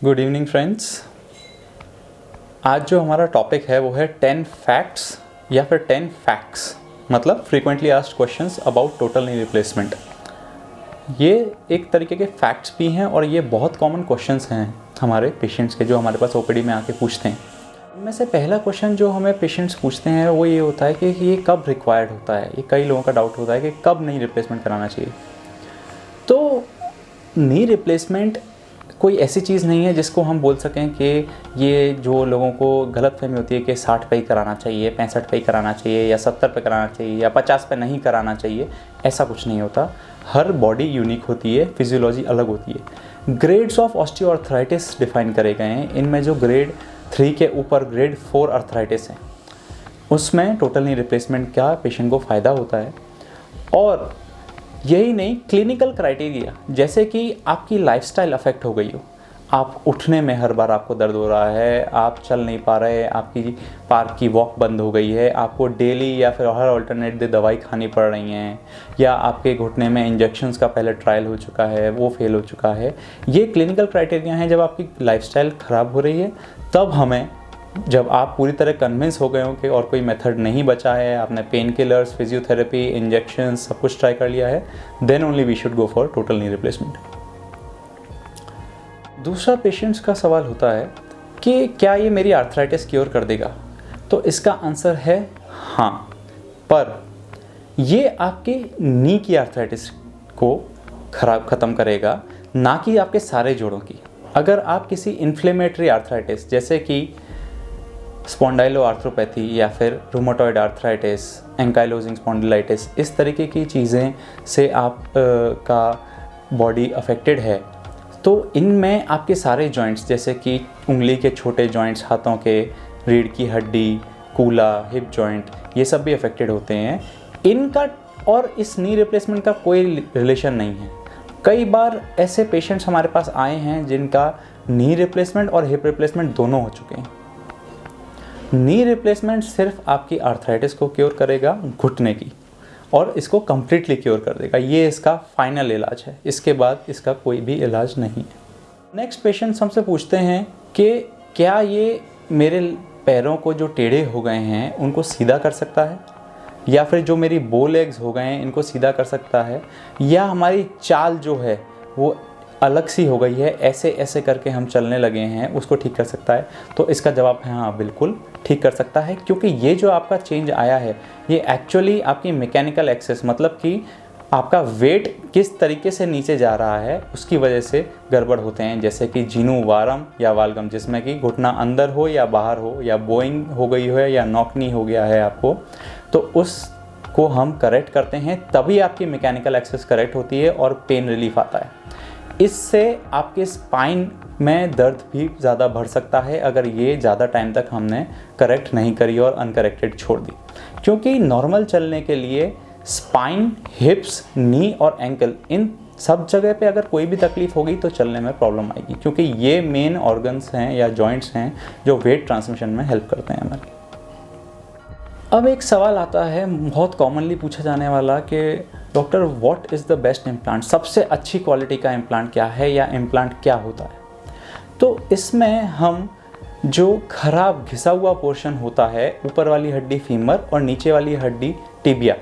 Good evening friends. आज जो हमारा टॉपिक है वो है 10 फैक्ट्स या फिर 10 फैक्ट्स, मतलब frequently asked questions about total knee replacement. ये एक तरीके के फैक्ट्स भी हैं और ये बहुत कॉमन क्वेश्चंस हैं हमारे पेशेंट्स के, जो हमारे पास ओपीडी में आके पूछते हैं। इनमें से पहला क्वेश्चन जो हमें पेशेंट्स पूछते हैं वो ये होता है कि ये कब रिक्वायर्ड होता है। ये कई लोगों का डाउट होता है कि कब नी रिप्लेसमेंट कराना चाहिए। तो नी रिप्लेसमेंट कोई ऐसी चीज़ नहीं है जिसको हम बोल सकें कि ये जो लोगों को गलतफहमी होती है कि 60 पे ही कराना चाहिए, 65 पे ही कराना चाहिए, या 70 पे कराना चाहिए, या 50 पे नहीं कराना चाहिए। ऐसा कुछ नहीं होता। हर बॉडी यूनिक होती है, फिजियोलॉजी अलग होती है। ग्रेड्स ऑफ ऑस्टियोआर्थराइटिस डिफाइन करे गए हैं। इनमें जो ग्रेड 3 के ऊपर ग्रेड 4 अर्थराइटिस है उसमें टोटल नी रिप्लेसमेंट का पेशेंट को फ़ायदा होता है। और यही नहीं, क्लिनिकल क्राइटेरिया, जैसे कि आपकी लाइफस्टाइल अफेक्ट हो गई हो, आप उठने में हर बार आपको दर्द हो रहा है, आप चल नहीं पा रहे, आपकी पार्क की वॉक बंद हो गई है, आपको डेली या फिर हर अल्टरनेट डे दवाई खानी पड़ रही हैं, या आपके घुटने में इंजेक्शंस का पहले ट्रायल हो चुका है वो फेल हो चुका है। ये क्लिनिकल क्राइटेरिया हैं। जब आपकी लाइफस्टाइल ख़राब हो रही है तब हमें, जब आप पूरी तरह कन्विंस हो गए हो कि और कोई मेथड नहीं बचा है, आपने पेन किलर्स, फिजियोथेरेपी, इंजेक्शन सब कुछ ट्राई कर लिया है, then only we should go for total knee replacement. दूसरा पेशेंट्स का सवाल होता है कि क्या ये मेरी आर्थराइटिस क्योर कर देगा। तो इसका आंसर है हाँ, पर ये आपके नी की आर्थराइटिस को ख़त्म करेगा, ना कि आपके सारे जोड़ों की। अगर आप किसी इन्फ्लेमेटरी आर्थराइटिस जैसे कि स्पॉन्डाइलोआर्थ्रोपैथी या फिर रूमेटॉइड आर्थराइटिस, एंकाइलोजिंग स्पॉन्डिलाइटिस, इस तरीके की चीज़ें से आप का बॉडी अफेक्टेड है, तो इनमें आपके सारे जॉइंट्स जैसे कि उंगली के छोटे जॉइंट्स, हाथों के, रीढ़ की हड्डी, कूला, हिप जॉइंट, ये सब भी अफेक्टेड होते हैं। इनका और इस नी रिप्लेसमेंट का कोई रिलेशन नहीं है। कई बार ऐसे पेशेंट्स हमारे पास आए हैं जिनका नी रिप्लेसमेंट और हिप रिप्लेसमेंट दोनों हो चुके हैं। नी रिप्लेसमेंट सिर्फ आपकी आर्थराइटिस को क्योर करेगा, घुटने की, और इसको कम्प्लीटली क्योर कर देगा। ये इसका फाइनल इलाज है, इसके बाद इसका कोई भी इलाज नहीं है। नेक्स्ट पेशेंट्स हमसे पूछते हैं कि क्या ये मेरे पैरों को जो टेढ़े हो गए हैं उनको सीधा कर सकता है, या फिर जो मेरी बो लेग्स हो गए हैं इनको सीधा कर सकता है, या हमारी चाल जो है वो अलग सी हो गई है, ऐसे ऐसे करके हम चलने लगे हैं, उसको ठीक कर सकता है। तो इसका जवाब है हाँ, बिल्कुल ठीक कर सकता है, क्योंकि ये जो आपका चेंज आया है ये एक्चुअली आपकी मैकेनिकल एक्सेस, मतलब कि आपका वेट किस तरीके से नीचे जा रहा है उसकी वजह से गड़बड़ होते हैं, जैसे कि जीनु वारम या वालगम, जिसमें कि घुटना अंदर हो या बाहर हो, या बोइंग हो गई हो या नॉकनी हो गया है आपको, तो उसको हम करेक्ट करते हैं, तभी आपकी मैकेनिकल एक्सेस करेक्ट होती है और पेन रिलीफ आता है। इससे आपके स्पाइन में दर्द भी ज़्यादा बढ़ सकता है अगर ये ज़्यादा टाइम तक हमने करेक्ट नहीं करी और अनकरेक्टेड छोड़ दी, क्योंकि नॉर्मल चलने के लिए स्पाइन, हिप्स, नी और एंकल, इन सब जगह पे अगर कोई भी तकलीफ होगी तो चलने में प्रॉब्लम आएगी, क्योंकि ये मेन ऑर्गन्स हैं या जॉइंट्स हैं जो वेट ट्रांसमिशन में हेल्प करते हैं हमारे। अब एक सवाल आता है बहुत कॉमनली पूछा जाने वाला कि doctor what is the best implant, सबसे अच्छी क्वालिटी का इम्प्लांट क्या है, या इम्प्लांट क्या होता है। तो इसमें हम जो खराब घिसा हुआ पोर्शन होता है, ऊपर वाली हड्डी फीमर और नीचे वाली हड्डी टिबिया,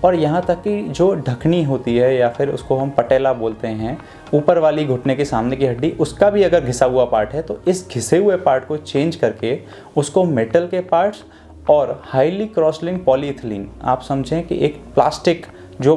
और यहाँ तक कि जो ढकनी होती है या फिर उसको हम पटेला बोलते हैं, ऊपर वाली घुटने के सामने की हड्डी, उसका भी अगर घिसा हुआ पार्ट है तो इस घिसे हुए पार्ट को चेंज करके उसको मेटल के पार्ट्स और हाईली क्रॉस लिंक्ड पॉलीइथिलीन, आप समझें कि एक प्लास्टिक जो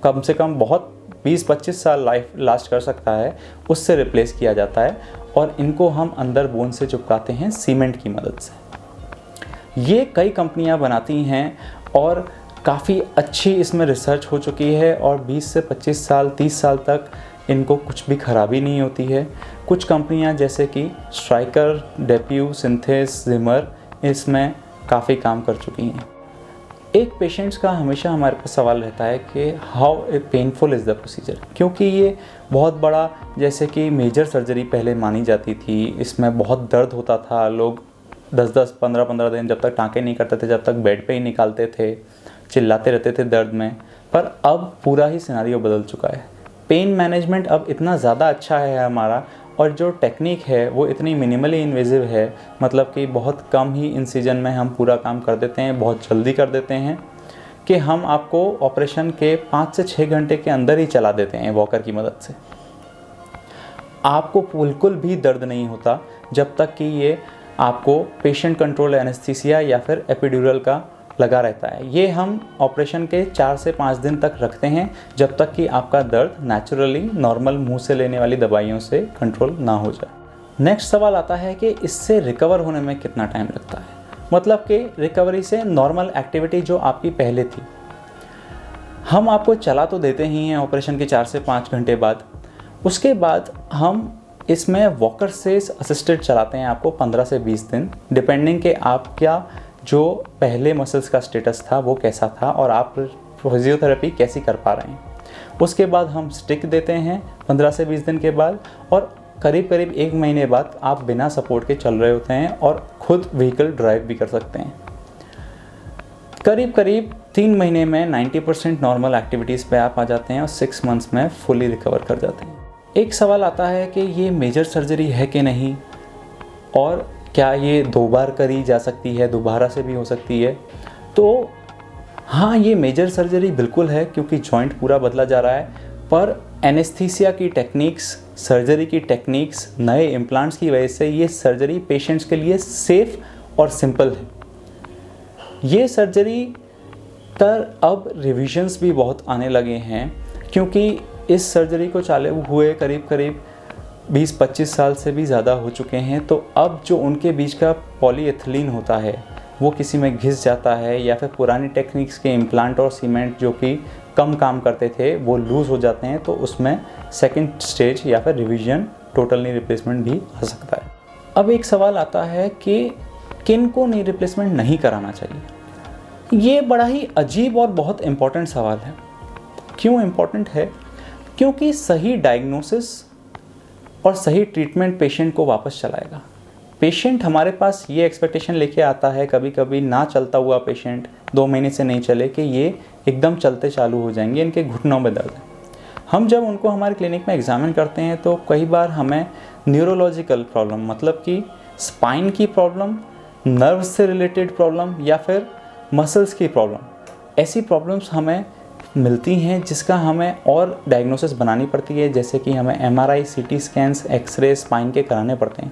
कम से कम बहुत 20-25 साल लाइफ लास्ट कर सकता है, उससे रिप्लेस किया जाता है, और इनको हम अंदर बोन से चिपकाते हैं सीमेंट की मदद से। ये कई कंपनियां बनाती हैं और काफ़ी अच्छी इसमें रिसर्च हो चुकी है, और 20 से 25 साल 30 साल तक इनको कुछ भी खराबी नहीं होती है। कुछ कंपनियां जैसे कि स्ट्राइकर, डेप्यू, सिंथेस, जिमर इसमें काफ़ी काम कर चुकी हैं। एक पेशेंट्स का हमेशा हमारे पास सवाल रहता है कि how painful is the procedure, क्योंकि ये बहुत बड़ा, जैसे कि मेजर सर्जरी पहले मानी जाती थी, इसमें बहुत दर्द होता था, लोग 10-10, 15-15 दिन जब तक टाँके नहीं करते थे, जब तक बेड पे ही निकालते थे, चिल्लाते रहते थे दर्द में। पर अब पूरा ही सिनेरियो बदल चुका है। पेन मैनेजमेंट अब इतना ज़्यादा अच्छा है हमारा, और जो टेक्निक है वो इतनी मिनिमली इन्वेजिव है, मतलब कि बहुत कम ही इंसिजन में हम पूरा काम कर देते हैं, बहुत जल्दी कर देते हैं कि हम आपको ऑपरेशन के 5 से 6 घंटे के अंदर ही चला देते हैं वॉकर की मदद से। आपको बिल्कुल भी दर्द नहीं होता जब तक कि ये आपको पेशेंट कंट्रोल एनेस्थीसिया या फिर एपिड्यूरल का लगा रहता है। ये हम ऑपरेशन के 4 से 5 दिन तक रखते हैं, जब तक कि आपका दर्द नेचुरली नॉर्मल मुंह से लेने वाली दवाइयों से कंट्रोल ना हो जाए। नेक्स्ट सवाल आता है कि इससे रिकवर होने में कितना टाइम लगता है, मतलब कि रिकवरी से नॉर्मल एक्टिविटी जो आपकी पहले थी। हम आपको चला तो देते ही हैं ऑपरेशन के 4 से 5 घंटे बाद, उसके बाद हम इसमें वॉकर से असिस्टेड चलाते हैं आपको 15 से 20 दिन, डिपेंडिंग कि आपका जो पहले मसल्स का स्टेटस था वो कैसा था और आप फिजियोथेरेपी कैसी कर पा रहे हैं। उसके बाद हम स्टिक देते हैं 15 से 20 दिन के बाद, और करीब 1 महीने बाद आप बिना सपोर्ट के चल रहे होते हैं और खुद व्हीकल ड्राइव भी कर सकते हैं। करीब 3 महीने में 90% नॉर्मल एक्टिविटीज़ पे आप आ जाते हैं और 6 मंथ्स में फुली रिकवर कर जाते हैं। एक सवाल आता है कि ये मेजर सर्जरी है कि नहीं, और क्या ये 2 बार करी जा सकती है, दोबारा से भी हो सकती है। तो हाँ, ये मेजर सर्जरी बिल्कुल है, क्योंकि जॉइंट पूरा बदला जा रहा है, पर एनेस्थीसिया की टेक्निक्स, सर्जरी की टेक्निक्स, नए इम्प्लांट्स की वजह से ये सर्जरी पेशेंट्स के लिए सेफ़ और सिंपल है। ये सर्जरी पर अब रिविजन्स भी बहुत आने लगे हैं, क्योंकि इस सर्जरी को चालू हुए करीब 20-25 साल से भी ज़्यादा हो चुके हैं। तो अब जो उनके बीच का पॉलीएथिलीन होता है वो किसी में घिस जाता है, या फिर पुरानी टेक्निक्स के इम्प्लांट और सीमेंट जो कि कम काम करते थे वो लूज़ हो जाते हैं, तो उसमें सेकंड स्टेज या फिर रिवीजन, टोटल नी रिप्लेसमेंट भी आ सकता है। अब एक सवाल आता है कि किन को नी रिप्लेसमेंट नहीं कराना चाहिए। ये बड़ा ही अजीब और बहुत इम्पॉर्टेंट सवाल है। क्यों इम्पॉर्टेंट है? क्योंकि सही डायग्नोसिस और सही ट्रीटमेंट पेशेंट को वापस चलाएगा। पेशेंट हमारे पास ये एक्सपेक्टेशन लेके आता है, कभी कभी ना चलता हुआ पेशेंट 2 महीने से नहीं चले, कि ये एकदम चलते चालू हो जाएंगे, इनके घुटनों में दर्द है। हम जब उनको हमारे क्लिनिक में एग्जामिन करते हैं तो कई बार हमें न्यूरोलॉजिकल प्रॉब्लम, मतलब कि स्पाइन की प्रॉब्लम, नर्व से रिलेटेड प्रॉब्लम या फिर मसल्स की प्रॉब्लम, ऐसी प्रॉब्लम्स हमें मिलती हैं जिसका हमें और डायग्नोसिस बनानी पड़ती है, जैसे कि हमें MRI, CT scans, x-ray spine के कराने पड़ते हैं,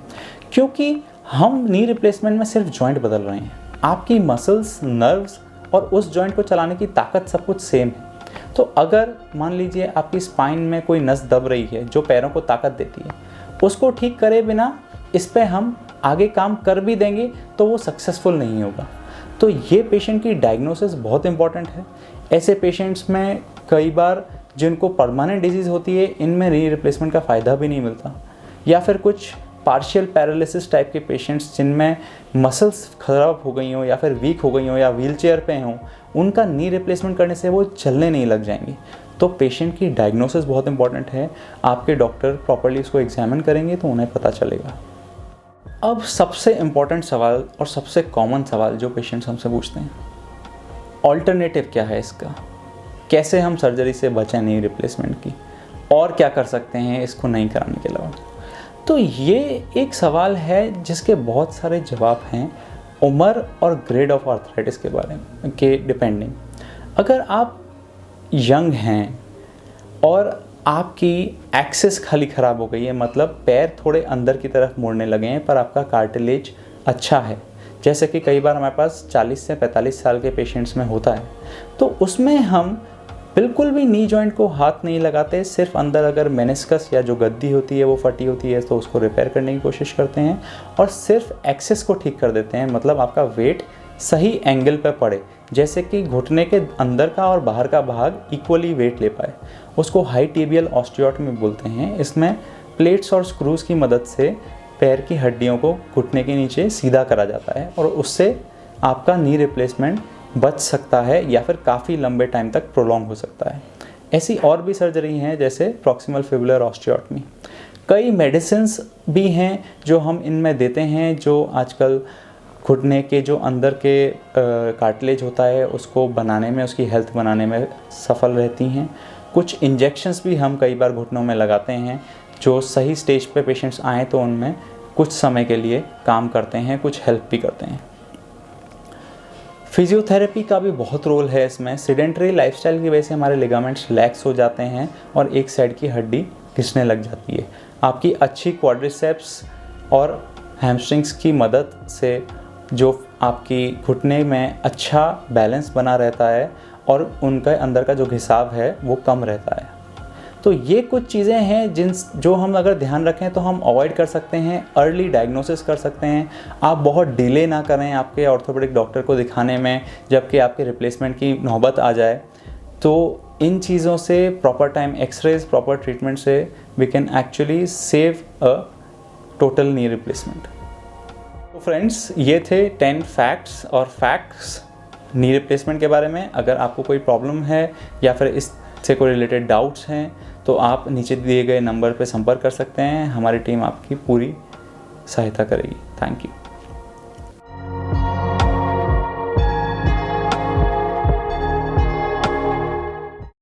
क्योंकि हम नी रिप्लेसमेंट में सिर्फ जॉइंट बदल रहे हैं। आपकी मसल्स, नर्व्स और उस जॉइंट को चलाने की ताकत सब कुछ सेम है। तो अगर मान लीजिए आपकी स्पाइन में कोई नस दब रही है जो पैरों को ताकत देती है, उसको ठीक करे बिना इस पे हम आगे काम कर भी देंगे तो वो सक्सेसफुल नहीं होगा। तो ये पेशेंट की डायग्नोसिस बहुत इंपॉर्टेंट है। ऐसे पेशेंट्स में कई बार जिनको परमानेंट डिजीज़ होती है, इनमें नी रिप्लेसमेंट का फ़ायदा भी नहीं मिलता, या फिर कुछ पार्शियल पैरालिसिस टाइप के पेशेंट्स जिनमें मसल्स ख़राब हो गई हों या फिर वीक हो गई हों या व्हीलचेयर पे हों, उनका नी रिप्लेसमेंट करने से वो चलने नहीं लग जाएंगे। तो पेशेंट की डायग्नोसिस बहुत इंपॉर्टेंट है। आपके डॉक्टर प्रॉपर्ली उसको एग्जामिन करेंगे तो उन्हें पता चलेगा। अब सबसे इम्पॉर्टेंट सवाल और सबसे कॉमन सवाल जो पेशेंट्स हमसे पूछते हैं, ऑल्टरनेटिव क्या है इसका, कैसे हम सर्जरी से बचें नी रिप्लेसमेंट की, और क्या कर सकते हैं इसको नहीं कराने के अलावा। तो ये एक सवाल है जिसके बहुत सारे जवाब हैं, उम्र और ग्रेड ऑफ आर्थराइटिस के बारे में के डिपेंडिंग। अगर आप यंग हैं और आपकी एक्सिस खाली ख़राब हो गई है, मतलब पैर थोड़े अंदर की तरफ मुड़ने लगे हैं पर आपका कार्टिलेज अच्छा है, जैसे कि कई बार हमारे पास 40 से 45 साल के पेशेंट्स में होता है, तो उसमें हम बिल्कुल भी नी जॉइंट को हाथ नहीं लगाते। सिर्फ अंदर अगर मेनिस्कस या जो गद्दी होती है वो फटी होती है तो उसको रिपेयर करने की कोशिश करते हैं और सिर्फ एक्सिस को ठीक कर देते हैं, मतलब आपका वेट सही एंगल पर पड़े, जैसे कि घुटने के अंदर का और बाहर का भाग इक्वली वेट ले पाए। उसको हाई टिबियल ऑस्टियोटमी बोलते हैं। इसमें प्लेट्स और स्क्रूज की मदद से पैर की हड्डियों को घुटने के नीचे सीधा करा जाता है और उससे आपका नी रिप्लेसमेंट बच सकता है या फिर काफ़ी लंबे टाइम तक प्रोलॉन्ग हो सकता है। ऐसी और भी सर्जरी हैं जैसे प्रॉक्सिमल फिबुलर ऑस्टियोटमी। कई मेडिसिन्स भी हैं जो हम इनमें देते हैं, जो आजकल घुटने के जो अंदर के कार्टिलेज होता है उसको बनाने में, उसकी हेल्थ बनाने में सफल रहती हैं। कुछ इंजेक्शंस भी हम कई बार घुटनों में लगाते हैं जो सही स्टेज पे पेशेंट्स आएँ तो उनमें कुछ समय के लिए काम करते हैं, कुछ हेल्प भी करते हैं। फिजियोथेरेपी का भी बहुत रोल है इसमें। सेडेंटरी लाइफस्टाइल की वजह से हमारे लिगामेंट्स लैक्स हो जाते हैं और एक साइड की हड्डी घिसने लग जाती है। आपकी अच्छी क्वाड्रिसेप्स और हैमस्ट्रिंग्स की मदद से जो आपकी घुटने में अच्छा बैलेंस बना रहता है और उनके अंदर का जो घिसाव है वो कम रहता है। तो ये कुछ चीज़ें हैं जो हम अगर ध्यान रखें तो हम अवॉइड कर सकते हैं, अर्ली डायग्नोसिस कर सकते हैं। आप बहुत डिले ना करें आपके ऑर्थोपेडिक डॉक्टर को दिखाने में, जबकि आपके रिप्लेसमेंट की नौबत आ जाए। तो इन चीज़ों से, proper time exercise, proper treatment से we can actually save a total knee replacement. तो फ्रेंड्स, ये थे 10 फैक्ट्स नी रिप्लेसमेंट के बारे में। अगर आपको कोई प्रॉब्लम है या फिर इससे कोई रिलेटेड डाउट्स हैं तो आप नीचे दिए गए नंबर पर संपर्क कर सकते हैं। हमारी टीम आपकी पूरी सहायता करेगी। Thank you.